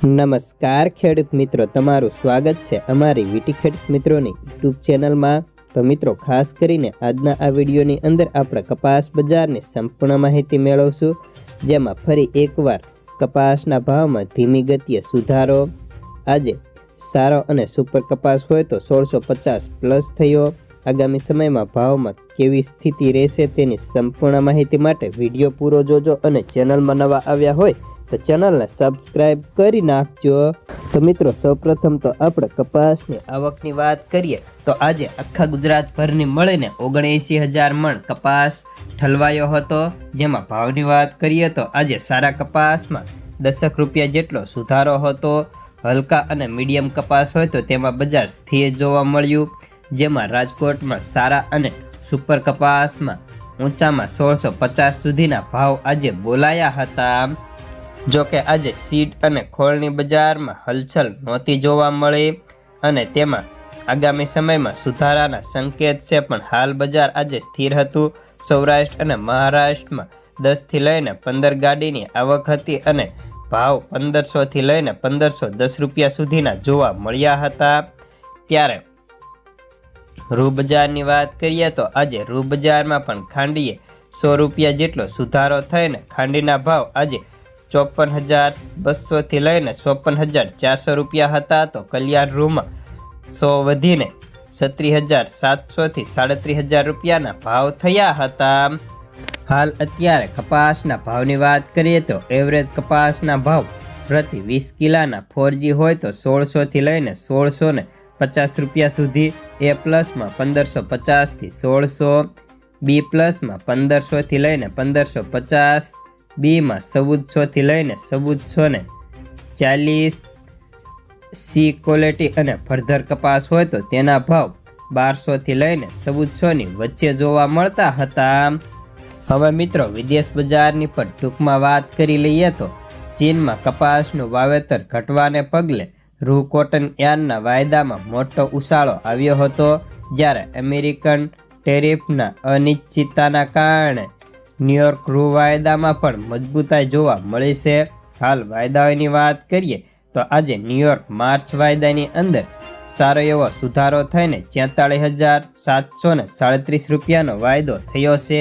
નમસ્કાર ખેડૂત મિત્રો, તમારું સ્વાગત છે અમારી વીટી ખેડૂત મિત્રોની યુટ્યુબ ચેનલમાં। તો મિત્રો, ખાસ કરીને આજના આ વિડીયોની અંદર આપણે કપાસ બજારની સંપૂર્ણ માહિતી મેળવશું, જેમાં ફરી એકવાર કપાસના ભાવમાં ધીમી ગતિએ સુધારો। આજે સારો અને સુપર કપાસ હોય તો 1650 પ્લસ થયો। આગામી સમયમાં ભાવમાં કેવી સ્થિતિ રહેશે તેની સંપૂર્ણ માહિતી માટે વિડીયો પૂરો જોજો અને ચેનલમાં નવા આવ્યા હોય તો ચેનલને સબસ્ક્રાઇબ કરી નાખજો। તો મિત્રો, સૌપ્રથમ તો આપણે કપાસની આવકની વાત કરીએ તો આજે આખા ગુજરાતભરની મળીને 79,000 મણ કપાસ ઠલવાયો હતો। જેમાં ભાવની વાત કરીએ તો આજે સારા કપાસમાં 10 રૂપિયા જેટલો સુધારો હતો। હલકા અને મીડિયમ કપાસ હોય તો તેમાં બજાર સ્થિર જોવા મળ્યું। જેમાં રાજકોટમાં સારા અને સુપર કપાસમાં ઊંચામાં 1650 સુધીના ભાવ આજે બોલાયા હતા। જો કે આજે સીડ અને ખોળની બજારમાં હલચલ નહોતી જોવા મળી અને તેમાં આગામી સમયમાં સુધારાના સંકેત છે, પણ હાલ બજાર આજે સ્થિર હતું। સૌરાષ્ટ્ર અને મહારાષ્ટ્રમાં 10 થી લઈને 15 ગાડીની આવક હતી અને ભાવ 1500 થી લઈને 1510 રૂપિયા સુધીના જોવા મળ્યા હતા। ત્યારે રૂ બજારની વાત કરીએ તો આજે રૂ બજારમાં પણ ખાંડીએ 100 રૂપિયા જેટલો સુધારો થઈને ખાંડીના ભાવ આજે 54,200 થી લઈને 54,400 રૂપિયા હતા। તો કલ્યાણ રૂમાં 100 વધીને 36,700 થી 37,000 રૂપિયાના ભાવ થયા હતા। હાલ અત્યારે કપાસના ભાવની વાત કરીએ તો એવરેજ કપાસના ભાવ પ્રતિ 20 કિલાના 4G હોય તો 1600 થી લઈને 1650 રૂપિયા સુધી, A પ્લસમાં 1550 થી 1600, B પ્લસમાં 1500 થી લઈને 1550, બીમાં 1400 થી લઈને 1440, C ક્વોલિટી અને ફળધર કપાસ હોય તો તેના ભાવ 1200 થી લઈને 1400 ની વચ્ચે જોવા મળતા હતા। હવે મિત્રો, વિદેશ બજારની પણ ટૂંકમાં વાત કરી લઈએ તો ચીનમાં કપાસનું વાવેતર ઘટવાને પગલે રૂ કોટન યાર્નના વાયદામાં મોટો ઉછાળો આવ્યો હતો, જ્યારે અમેરિકન ટેરિફના અનિશ્ચિતતાના કારણે ન્યુયોર્ક રૂ વાયદામાં પણ મજબૂતાઈ જોવા મળી છે। હાલ વાયદાઓની વાત કરીએ તો આજે ન્યુયોર્ક માર્ચ વાયદાની અંદર સારો એવો સુધારો થઈને 43,737 રૂપિયાનો વાયદો થયો છે।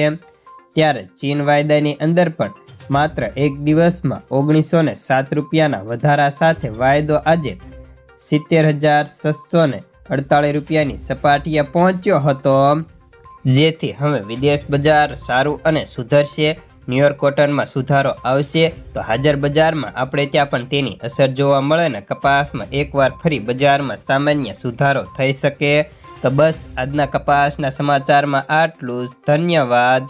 ત્યારે ચીન વાયદાની અંદર પણ માત્ર એક દિવસમાં 1907 રૂપિયાના વધારા સાથે વાયદો આજે 70,648 રૂપિયાની સપાટીએ પહોંચ્યો હતો, જેથી હવે વિદેશ બજાર સારું અને સુધરશે। ન્યુયોર્ક કોટનમાં સુધારો આવશે તો હાજર બજારમાં આપણે ત્યાં પણ તેની અસર જોવા મળે ને કપાસમાં એકવાર ફરી બજારમાં સામાન્ય સુધારો થઈ શકે। તો બસ આજના કપાસના સમાચારમાં આટલું જ। ધન્યવાદ।